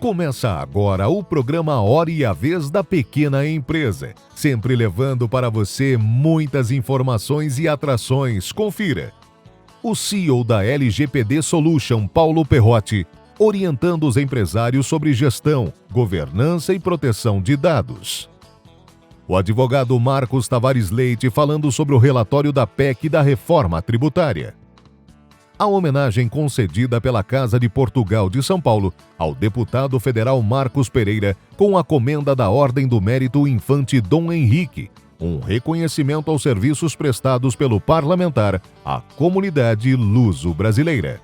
Começa agora o programa Hora e a Vez da Pequena Empresa, sempre levando para você muitas informações e atrações. Confira. O CEO da LGPD Solution, Paulo Perrotti, orientando os empresários sobre gestão, governança e proteção de dados. O advogado Marcos Tavares Leite falando sobre o relatório da PEC da reforma tributária. A homenagem concedida pela Casa de Portugal de São Paulo ao deputado federal Marcos Pereira com a comenda da Ordem do Mérito Infante Dom Henrique, um reconhecimento aos serviços prestados pelo parlamentar à comunidade luso-brasileira.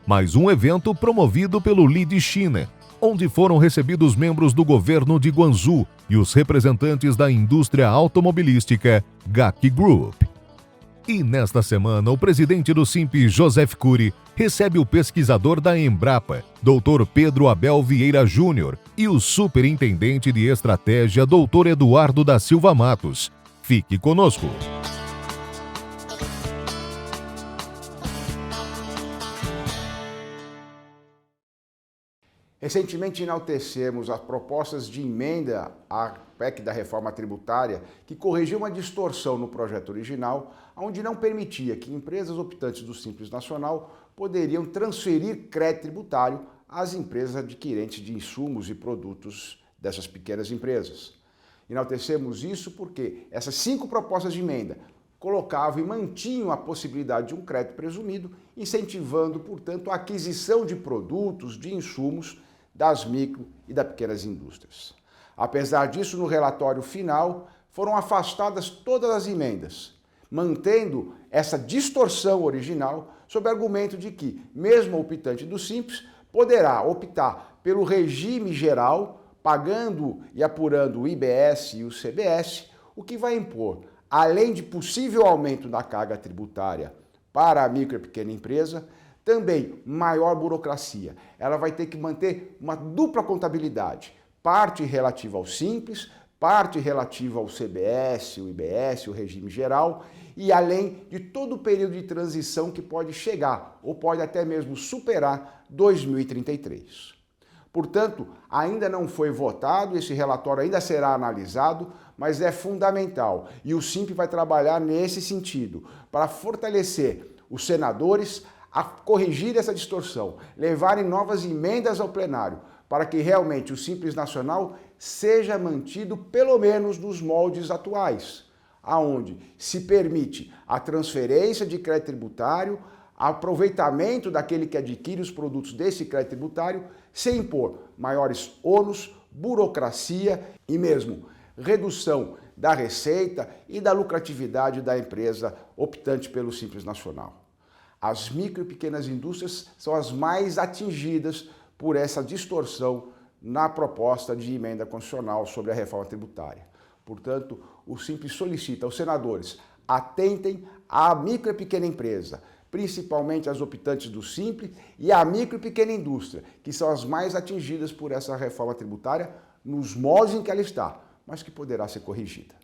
Mais um evento promovido pelo LIDE China, onde foram recebidos membros do governo de Guangzhou e os representantes da indústria automobilística GAC Group. E nesta semana, o presidente do SINP, Joseph Cury, recebe o pesquisador da Embrapa, Dr. Pedro Abel Vieira Júnior, e o superintendente de estratégia, Dr. Eduardo da Silva Matos. Fique conosco. Recentemente enaltecemos as propostas de emenda à PEC da reforma tributária que corrigiu uma distorção no projeto original, onde não permitia que empresas optantes do Simples Nacional poderiam transferir crédito tributário às empresas adquirentes de insumos e produtos dessas pequenas empresas. Enaltecemos isso porque essas 5 propostas de emenda colocavam e mantinham a possibilidade de um crédito presumido, incentivando, portanto, a aquisição de produtos, de insumos das micro e das pequenas indústrias. Apesar disso, no relatório final, foram afastadas todas as emendas, mantendo essa distorção original sob argumento de que, mesmo o optante do Simples, poderá optar pelo regime geral, pagando e apurando o IBS e o CBS, o que vai impor, além de possível aumento da carga tributária para a micro e pequena empresa, também maior burocracia. Ela vai ter que manter uma dupla contabilidade, parte relativa ao Simples, parte relativa ao CBS, o IBS, o regime geral, e além de todo o período de transição que pode chegar, ou pode até mesmo superar 2033. Portanto, ainda não foi votado, esse relatório ainda será analisado, mas é fundamental, e o SINP vai trabalhar nesse sentido, para fortalecer os senadores a corrigir essa distorção, levarem novas emendas ao plenário, para que realmente o Simples Nacional seja mantido pelo menos nos moldes atuais, aonde se permite a transferência de crédito tributário, aproveitamento daquele que adquire os produtos desse crédito tributário, sem impor maiores ônus, burocracia e mesmo redução da receita e da lucratividade da empresa optante pelo Simples Nacional. As micro e pequenas indústrias são as mais atingidas por essa distorção na proposta de emenda constitucional sobre a reforma tributária. Portanto, o Simples solicita aos senadores atentem à micro e pequena empresa, principalmente as optantes do Simples e à micro e pequena indústria, que são as mais atingidas por essa reforma tributária nos moldes em que ela está, mas que poderá ser corrigida.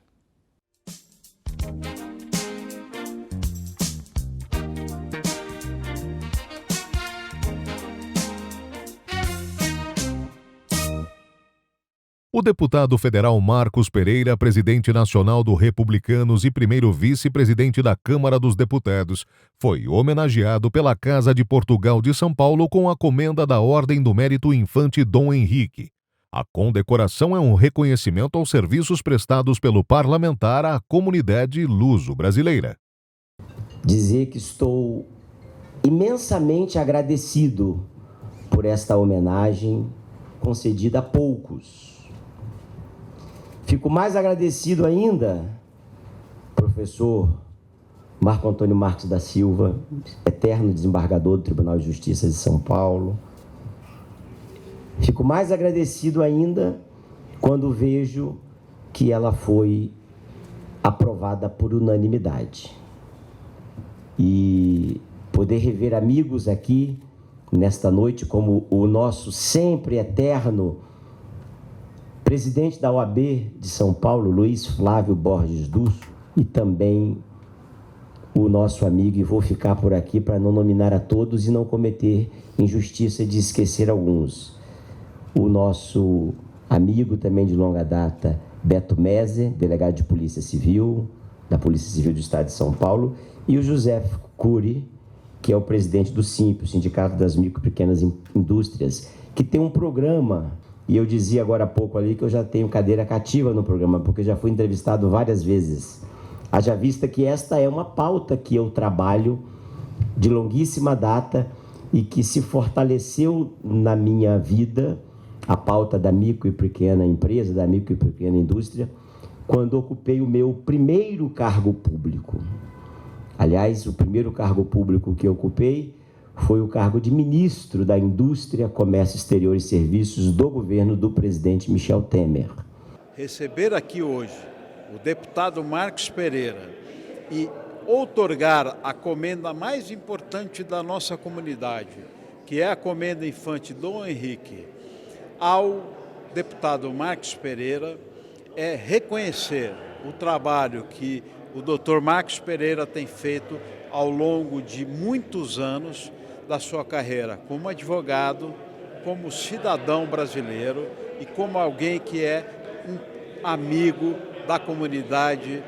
O deputado federal Marcos Pereira, presidente nacional do Republicanos e primeiro vice-presidente da Câmara dos Deputados, foi homenageado pela Casa de Portugal de São Paulo com a comenda da Ordem do Mérito Infante Dom Henrique. A condecoração é um reconhecimento aos serviços prestados pelo parlamentar à comunidade luso-brasileira. Dizer que estou imensamente agradecido por esta homenagem concedida a poucos. Fico mais agradecido ainda, professor Marco Antônio Marques da Silva, eterno desembargador do Tribunal de Justiça de São Paulo. Fico mais agradecido ainda quando vejo que ela foi aprovada por unanimidade. E poder rever amigos aqui nesta noite, como o nosso sempre eterno presidente da OAB de São Paulo, Luiz Flávio Borges Dusso, e também o nosso amigo, e vou ficar por aqui para não nominar a todos e não cometer injustiça de esquecer alguns, o nosso amigo também de longa data, Beto Meze, delegado de Polícia Civil, da Polícia Civil do Estado de São Paulo, e o José Cury, que é o presidente do SIMP, o Sindicato das Micro e Pequenas Indústrias, que tem um programa, e eu dizia agora há pouco ali que eu já tenho cadeira cativa no programa, porque já fui entrevistado várias vezes. Haja vista que esta é uma pauta que eu trabalho de longuíssima data e que se fortaleceu na minha vida, a pauta da micro e pequena empresa, da micro e pequena indústria, quando ocupei o meu primeiro cargo público. Aliás, o primeiro cargo público que eu ocupei foi o cargo de ministro da Indústria, Comércio Exterior e Serviços do governo do presidente Michel Temer. Receber aqui hoje o deputado Marcos Pereira e outorgar a comenda mais importante da nossa comunidade, que é a comenda infante Dom Henrique, ao deputado Marcos Pereira, é reconhecer o trabalho que o Dr. Marcos Pereira tem feito ao longo de muitos anos da sua carreira como advogado, como cidadão brasileiro e como alguém que é um amigo da comunidade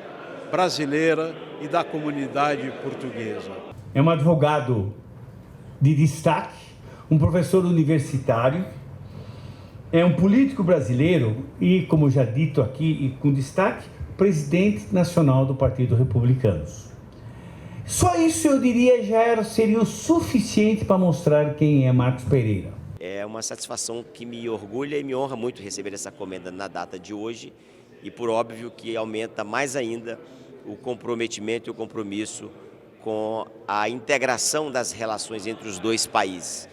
brasileira e da comunidade portuguesa. É um advogado de destaque, um professor universitário, é um político brasileiro e, como já dito aqui, e com destaque, presidente nacional do Partido Republicano. Só isso eu diria seria o suficiente para mostrar quem é Marcos Pereira. É uma satisfação que me orgulha e me honra muito receber essa comenda na data de hoje e, por óbvio, que aumenta mais ainda o comprometimento e o compromisso com a integração das relações entre os dois países.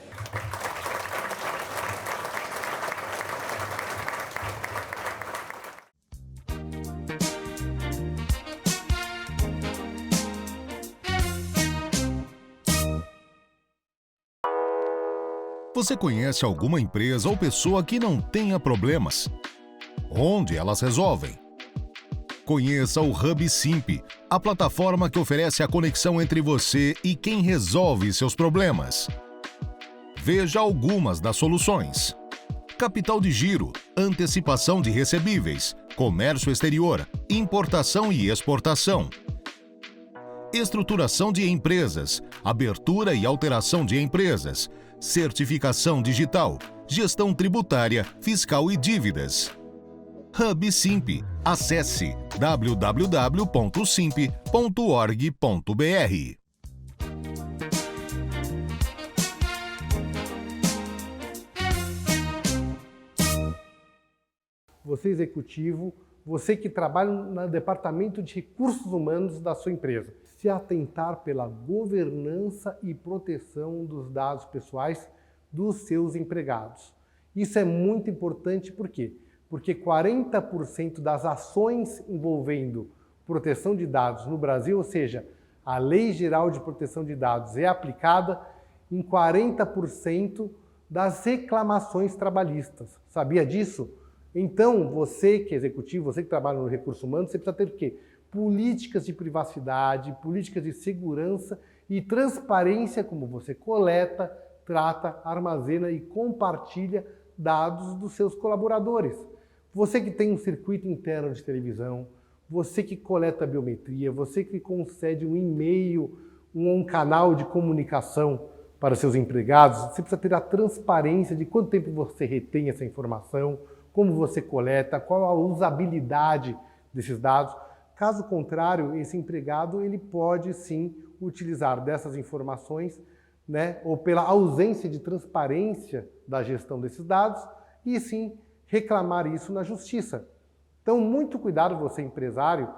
Você conhece alguma empresa ou pessoa que não tenha problemas? Onde elas resolvem? Conheça o Hub Simp, a plataforma que oferece a conexão entre você e quem resolve seus problemas. Veja algumas das soluções: capital de giro, antecipação de recebíveis, comércio exterior, importação e exportação, estruturação de empresas, abertura e alteração de empresas, certificação digital, gestão tributária, fiscal e dívidas. Hub Simp. Acesse www.simp.org.br. Você executivo, você que trabalha no departamento de recursos humanos da sua empresa, se atentar pela governança e proteção dos dados pessoais dos seus empregados. Isso é muito importante, por quê? Porque 40% das ações envolvendo proteção de dados no Brasil, ou seja, a Lei Geral de Proteção de Dados é aplicada em 40% das reclamações trabalhistas. Sabia disso? Então, você que é executivo, você que trabalha no recurso humano, você precisa ter o quê? Políticas de privacidade, políticas de segurança e transparência, como você coleta, trata, armazena e compartilha dados dos seus colaboradores. Você que tem um circuito interno de televisão, você que coleta biometria, você que concede um e-mail, um canal de comunicação para seus empregados, você precisa ter a transparência de quanto tempo você retém essa informação, como você coleta, qual a usabilidade desses dados. Caso contrário, esse empregado ele pode sim utilizar dessas informações, né, ou pela ausência de transparência da gestão desses dados, e sim reclamar isso na justiça. Então, muito cuidado você, empresário,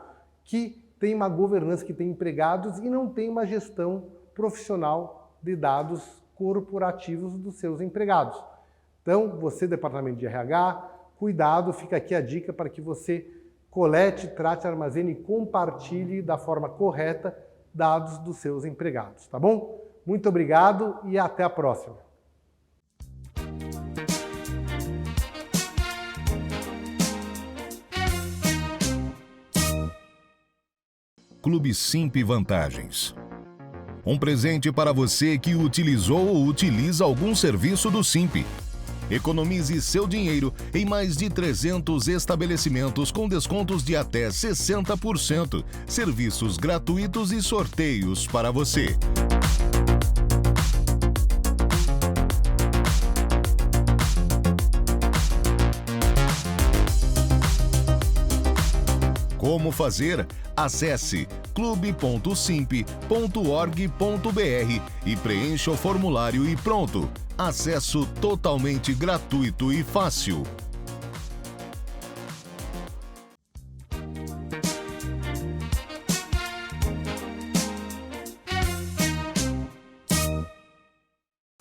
que tem uma governança, que tem empregados e não tem uma gestão profissional de dados corporativos dos seus empregados. Então, você, departamento de RH, cuidado, fica aqui a dica para que você colete, trate, armazene e compartilhe da forma correta dados dos seus empregados, tá bom? Muito obrigado e até a próxima. Clube Simp Vantagens. Um presente para você que utilizou ou utiliza algum serviço do Simp. Economize seu dinheiro em mais de 300 estabelecimentos com descontos de até 60%, serviços gratuitos e sorteios para você. Como fazer? Acesse clube.simp.org.br e preencha o formulário e pronto! Acesso totalmente gratuito e fácil.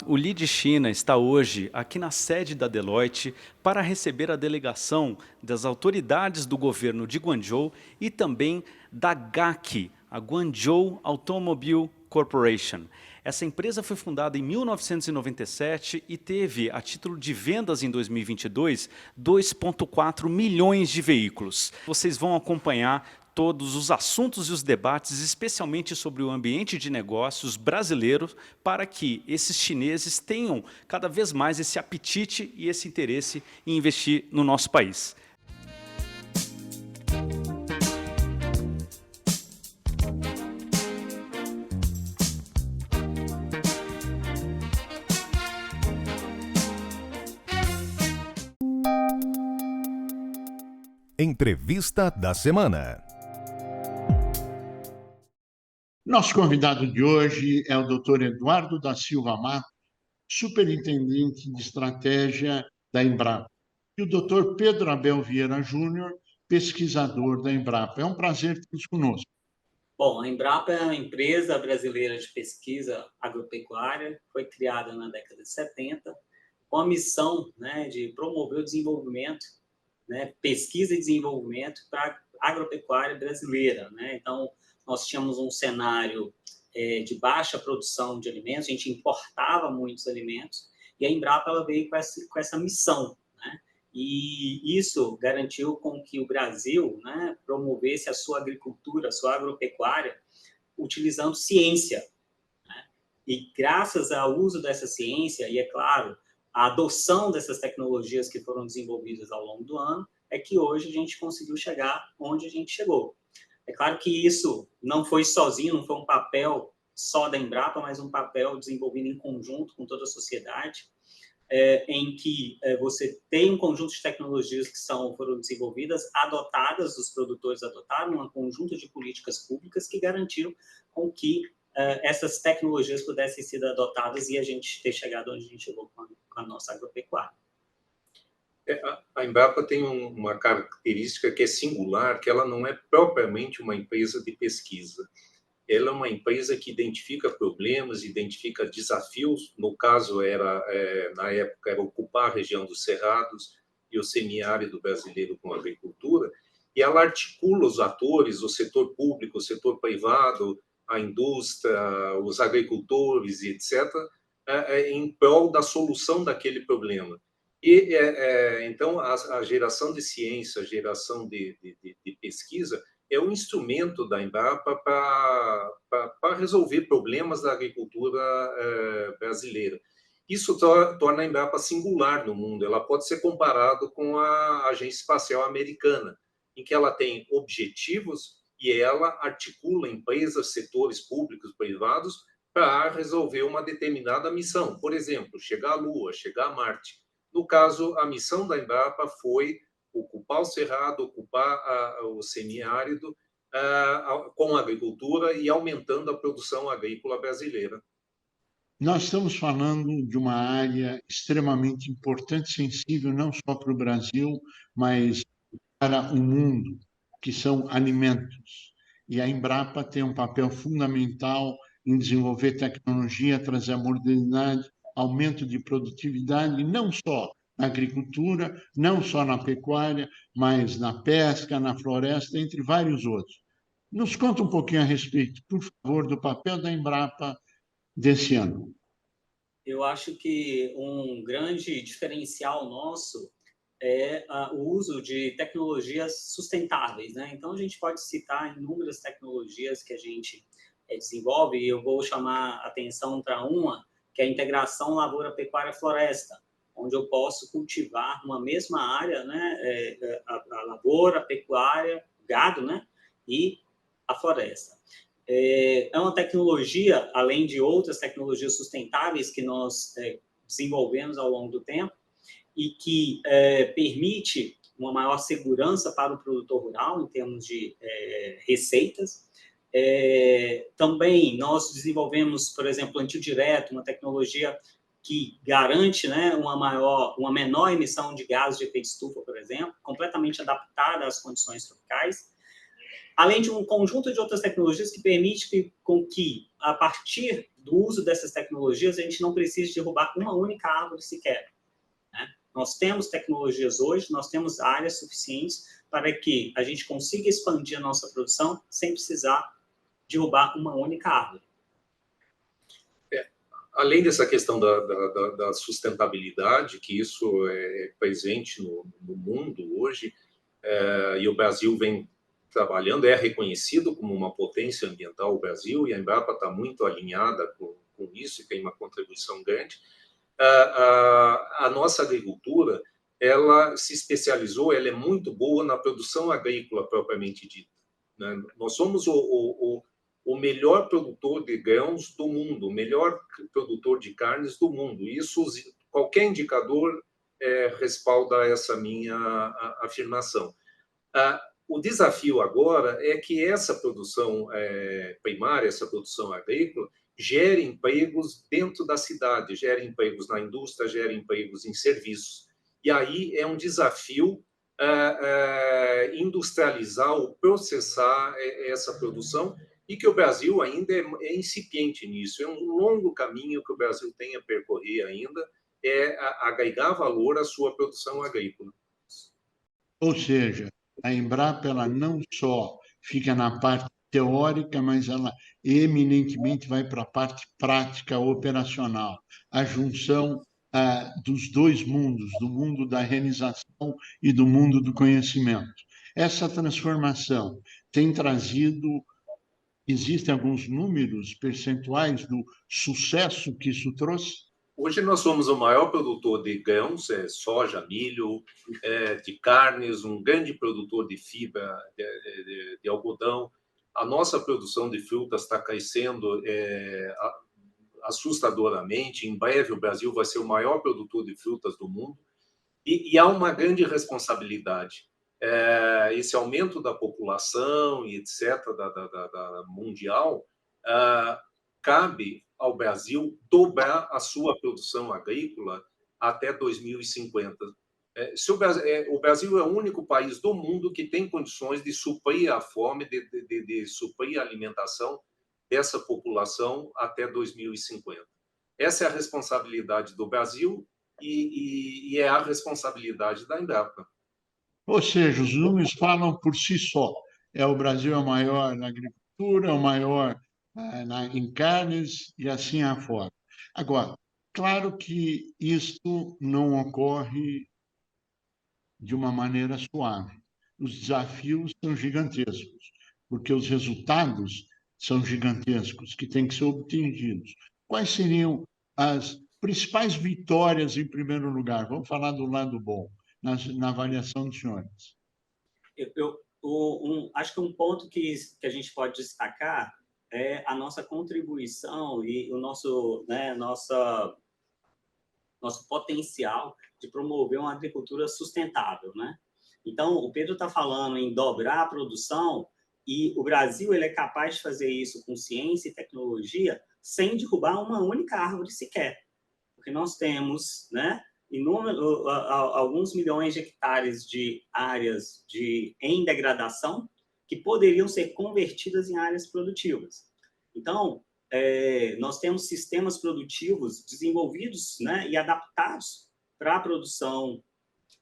O Lead China está hoje aqui na sede da Deloitte para receber a delegação das autoridades do governo de Guangzhou e também da GAC, a Guangzhou Automobile Corporation. Essa empresa foi fundada em 1997 e teve, a título de vendas em 2022, 2,4 milhões de veículos. Vocês vão acompanhar todos os assuntos e os debates, especialmente sobre o ambiente de negócios brasileiro, para que esses chineses tenham cada vez mais esse apetite e esse interesse em investir no nosso país. Entrevista da semana. Nosso convidado de hoje é o Dr. Eduardo da Silva Matos, superintendente de estratégia da Embrapa, e o Dr. Pedro Abel Vieira Júnior, pesquisador da Embrapa. É um prazer tê-los conosco. Bom, a Embrapa é uma empresa brasileira de pesquisa agropecuária, foi criada na década de 70, com a missão, de promover o desenvolvimento, pesquisa e desenvolvimento para a agropecuária brasileira. Então, nós tínhamos um cenário de baixa produção de alimentos, a gente importava muitos alimentos, e a Embrapa ela veio com essa missão. E isso garantiu com que o Brasil promovesse a sua agricultura, a sua agropecuária, utilizando ciência. E graças ao uso dessa ciência, e é claro, a adoção dessas tecnologias que foram desenvolvidas ao longo do ano, é que hoje a gente conseguiu chegar onde a gente chegou. É claro que isso não foi sozinho, não foi um papel só da Embrapa, mas um papel desenvolvido em conjunto com toda a sociedade, em que você tem um conjunto de tecnologias que foram desenvolvidas, adotadas, os produtores adotaram um conjunto de políticas públicas que garantiram com que essas tecnologias pudessem ser adotadas e a gente ter chegado onde a gente chegou com a nossa agropecuária. A Embrapa tem uma característica que é singular, que ela não é propriamente uma empresa de pesquisa. Ela é uma empresa que identifica problemas, identifica desafios. No caso, na época, era ocupar a região dos Cerrados e o semiárido brasileiro com a agricultura, e ela articula os atores, o setor público, o setor privado, a indústria, os agricultores, etc., em prol da solução daquele problema. E, então, a geração de ciência, a geração de pesquisa é um instrumento da Embrapa para resolver problemas da agricultura brasileira. Isso torna a Embrapa singular no mundo. Ela pode ser comparada com a Agência Espacial Americana, em que ela tem objetivos e ela articula empresas, setores públicos, privados, para resolver uma determinada missão. Por exemplo, chegar à Lua, chegar a Marte. No caso, a missão da Embrapa foi ocupar o Cerrado, ocupar o semiárido com a agricultura e aumentando a produção agrícola brasileira. Nós estamos falando de uma área extremamente importante, sensível não só para o Brasil, mas para o mundo, que são alimentos. E a Embrapa tem um papel fundamental em desenvolver tecnologia, trazer a modernidade, aumento de produtividade, não só na agricultura, não só na pecuária, mas na pesca, na floresta, entre vários outros. Nos conta um pouquinho a respeito, por favor, do papel da Embrapa desse ano. Eu acho que um grande diferencial nosso é o uso de tecnologias sustentáveis. Então, a gente pode citar inúmeras tecnologias que a gente desenvolve, e eu vou chamar a atenção para uma, que é a integração lavoura-pecuária-floresta, onde eu posso cultivar uma mesma área, né, a lavoura, a pecuária, gado, né, e a floresta. É uma tecnologia, além de outras tecnologias sustentáveis que nós desenvolvemos ao longo do tempo e que permite uma maior segurança para o produtor rural em termos de receitas. Também nós desenvolvemos, por exemplo, plantio direto, uma tecnologia que garante, né, uma menor emissão de gases de efeito estufa, por exemplo, completamente adaptada às condições tropicais, além de um conjunto de outras tecnologias que permite com que, a partir do uso dessas tecnologias, a gente não precise derrubar uma única árvore sequer. Né? Nós temos tecnologias hoje, nós temos áreas suficientes para que a gente consiga expandir a nossa produção sem precisar derrubar uma única árvore. Além dessa questão da sustentabilidade, que isso é presente no mundo hoje, e o Brasil vem trabalhando, é reconhecido como uma potência ambiental o Brasil, e a Embrapa está muito alinhada com isso, e tem uma contribuição grande. A nossa agricultura, ela se especializou, ela é muito boa na produção agrícola propriamente dita. Né? Nós somos o melhor produtor de grãos do mundo, o melhor produtor de carnes do mundo. Isso, qualquer indicador respalda essa minha afirmação. O desafio agora é que essa produção primária, essa produção agrícola, gere empregos dentro da cidade, gere empregos na indústria, gere empregos em serviços. E aí é um desafio industrializar ou processar essa produção, e que o Brasil ainda é incipiente nisso. É um longo caminho que o Brasil tem a percorrer ainda, agregar valor à sua produção agrícola. Ou seja, a Embrapa ela não só fica na parte teórica, mas ela eminentemente vai para a parte prática operacional, a junção dos dois mundos, do mundo da realização e do mundo do conhecimento. Essa transformação tem trazido, existem alguns números percentuais do sucesso que isso trouxe? Hoje nós somos o maior produtor de grãos, soja, milho, de carnes, um grande produtor de fibra, de algodão. A nossa produção de frutas está crescendo assustadoramente. Em breve, o Brasil vai ser o maior produtor de frutas do mundo. E há uma grande responsabilidade. Esse aumento da população e etc., da mundial, cabe ao Brasil dobrar a sua produção agrícola até 2050. O Brasil é o único país do mundo que tem condições de suprir a fome, de suprir a alimentação dessa população até 2050. Essa é a responsabilidade do Brasil e é a responsabilidade da Embrapa. Ou seja, os números falam por si só. O Brasil é o maior na agricultura, é o maior em carnes e assim afora. Agora, claro que isto não ocorre de uma maneira suave. Os desafios são gigantescos, porque os resultados são gigantescos, que têm que ser obtidos. Quais seriam as principais vitórias, em primeiro lugar? Vamos falar do lado bom, na avaliação dos senhores. Acho que um ponto que a gente pode destacar é a nossa contribuição e o nosso potencial de promover uma agricultura sustentável, né? Então, o Pedro está falando em dobrar a produção, e o Brasil ele é capaz de fazer isso com ciência e tecnologia sem derrubar uma única árvore sequer. Porque nós temos, né, alguns milhões de hectares de áreas em degradação que poderiam ser convertidas em áreas produtivas. Então, nós temos sistemas produtivos desenvolvidos, né, e adaptados para a produção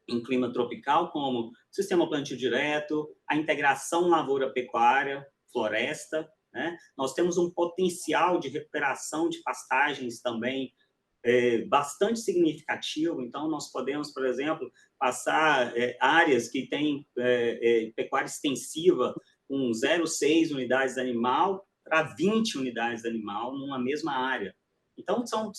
em clima tropical, como o sistema plantio direto, a integração lavoura-pecuária, floresta, né? Nós temos um potencial de recuperação de pastagens também bastante significativo. Então, nós podemos, por exemplo, passar áreas que têm pecuária extensiva com 0,6 unidades de animal para 20 unidades de animal numa mesma área. Então, são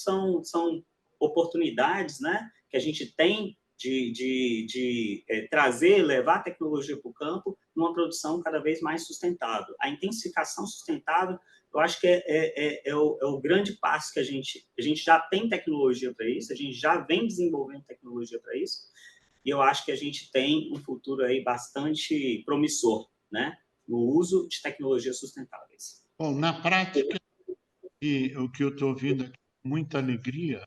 oportunidades, né, que a gente tem de trazer, levar a tecnologia para o campo numa produção cada vez mais sustentável. A intensificação sustentável, eu acho que é o grande passo que a gente já tem tecnologia para isso, a gente já vem desenvolvendo tecnologia para isso, e eu acho que a gente tem um futuro aí bastante promissor, né, no uso de tecnologias sustentáveis. Bom, na prática, o que eu estou ouvindo aqui com muita alegria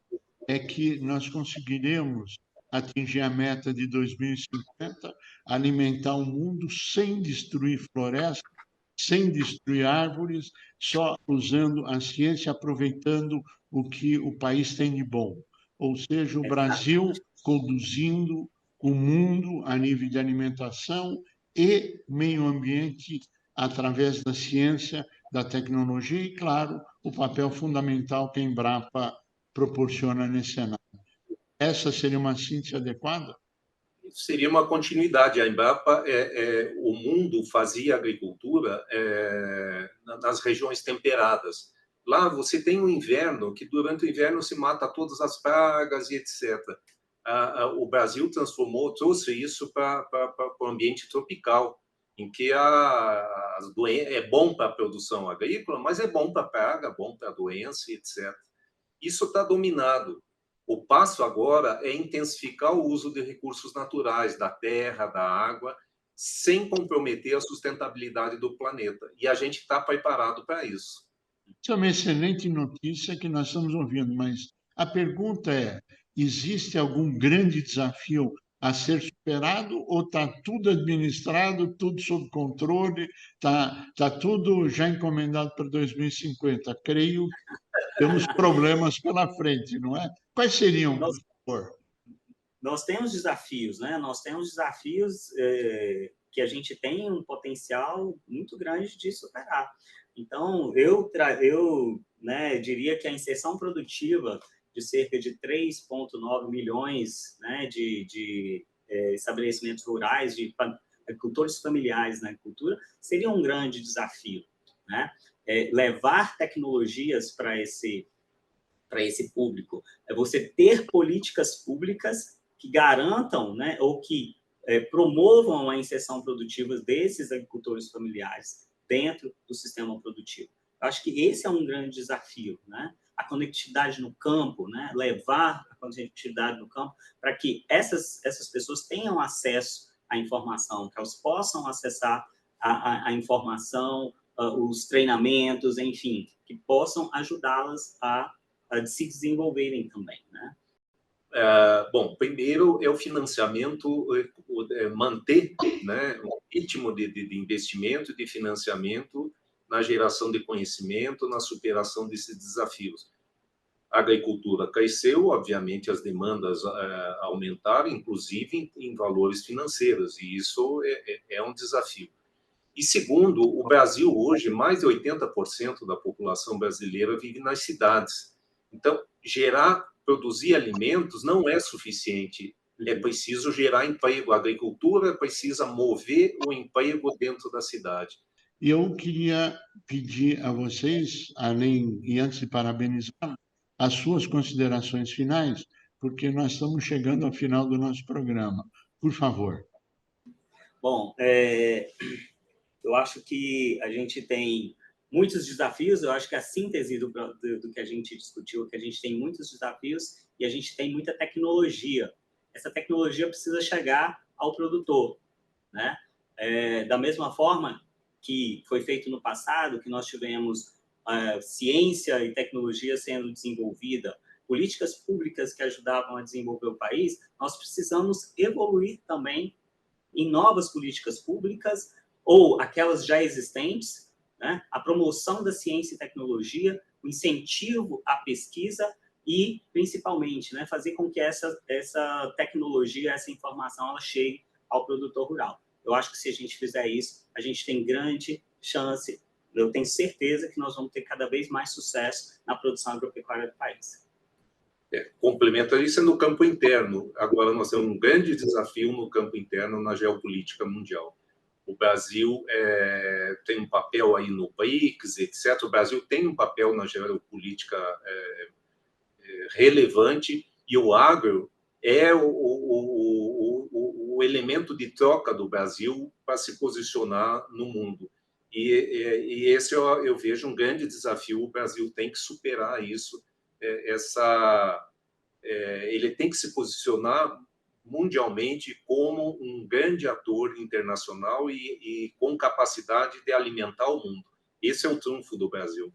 é que nós conseguiremos atingir a meta de 2050, alimentar o mundo sem destruir florestas, sem destruir árvores, só usando a ciência, aproveitando o que o país tem de bom. Ou seja, o Brasil conduzindo o mundo a nível de alimentação e meio ambiente através da ciência, da tecnologia e, claro, o papel fundamental que a Embrapa proporciona nesse cenário. Essa seria uma síntese adequada? Seria uma continuidade. A Embrapa, o mundo fazia agricultura nas regiões temperadas. Lá você tem um inverno, que durante o inverno se mata todas as pragas e etc. O Brasil trouxe isso para o ambiente tropical, em que é bom para a produção agrícola, mas é bom para a praga, bom para a doença, etc. Isso está dominado. O passo agora é intensificar o uso de recursos naturais, da terra, da água, sem comprometer a sustentabilidade do planeta. E a gente está preparado para isso. Isso é uma excelente notícia que nós estamos ouvindo, mas a pergunta é: existe algum grande desafio a ser superado ou está tudo administrado, tudo sob controle, está tudo já encomendado para 2050? Creio que temos problemas pela frente, não é? Quais seriam, por favor? Nós temos desafios, né? Nós temos desafios que a gente tem um potencial muito grande de superar. Então, eu diria que a inserção produtiva de cerca de 3,9 milhões, né, de estabelecimentos rurais, de agricultores familiares na agricultura, seria um grande desafio, né? Levar tecnologias para esse público, você ter políticas públicas que garantam, né, ou que promovam a inserção produtiva desses agricultores familiares dentro do sistema produtivo. Eu acho que esse é um grande desafio, né? A conectividade no campo, né? Levar a conectividade no campo para que essas pessoas tenham acesso à informação, que elas possam acessar a informação, os treinamentos, enfim, que possam ajudá-las a se desenvolverem também, né? Bom, primeiro é o financiamento, manter, né, um ritmo de investimento e de financiamento na geração de conhecimento, na superação desses desafios. A agricultura cresceu, obviamente as demandas aumentaram, inclusive em valores financeiros, e isso é um desafio. E segundo, o Brasil hoje, mais de 80% da população brasileira vive nas cidades. Então, produzir alimentos não é suficiente, é preciso gerar emprego. A agricultura precisa mover o emprego dentro da cidade. Eu queria pedir a vocês, e antes de parabenizar, as suas considerações finais, porque nós estamos chegando ao final do nosso programa. Por favor. Bom, eu acho que a gente tem muitos desafios. Eu acho que a síntese do que a gente discutiu, que a gente tem muitos desafios e a gente tem muita tecnologia. Essa tecnologia precisa chegar ao produtor, né? Da mesma forma que foi feito no passado, que nós tivemos ciência e tecnologia sendo desenvolvida, políticas públicas que ajudavam a desenvolver o país, nós precisamos evoluir também em novas políticas públicas ou aquelas já existentes, né? A promoção da ciência e tecnologia, o incentivo à pesquisa e, principalmente, né, fazer com que essa tecnologia, essa informação, ela chegue ao produtor rural. Eu acho que se a gente fizer isso, a gente tem grande chance, eu tenho certeza que nós vamos ter cada vez mais sucesso na produção agropecuária do país. Complementando isso, é no campo interno. Agora nós temos um grande desafio no campo interno, na geopolítica mundial. O Brasil tem um papel aí no BRICS, etc. O Brasil tem um papel na geopolítica relevante, e o agro é o elemento de troca do Brasil para se posicionar no mundo. E esse eu vejo um grande desafio, o Brasil tem que superar isso, ele tem que se posicionar mundialmente como um grande ator internacional e com capacidade de alimentar o mundo. Esse é o trunfo do Brasil.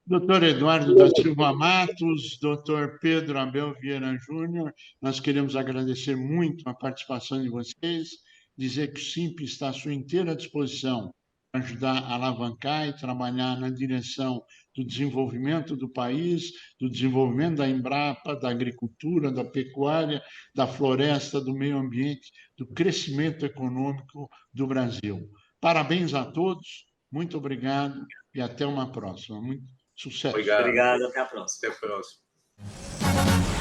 Doutor Eduardo da Silva Matos, doutor Pedro Abel Vieira Júnior, nós queremos agradecer muito a participação de vocês, dizer que o SIMP está à sua inteira disposição para ajudar a alavancar e trabalhar na direção do desenvolvimento do país, do desenvolvimento da Embrapa, da agricultura, da pecuária, da floresta, do meio ambiente, do crescimento econômico do Brasil. Parabéns a todos, muito obrigado e até uma próxima. Muito sucesso. Obrigado. Até a próxima. Até a próxima.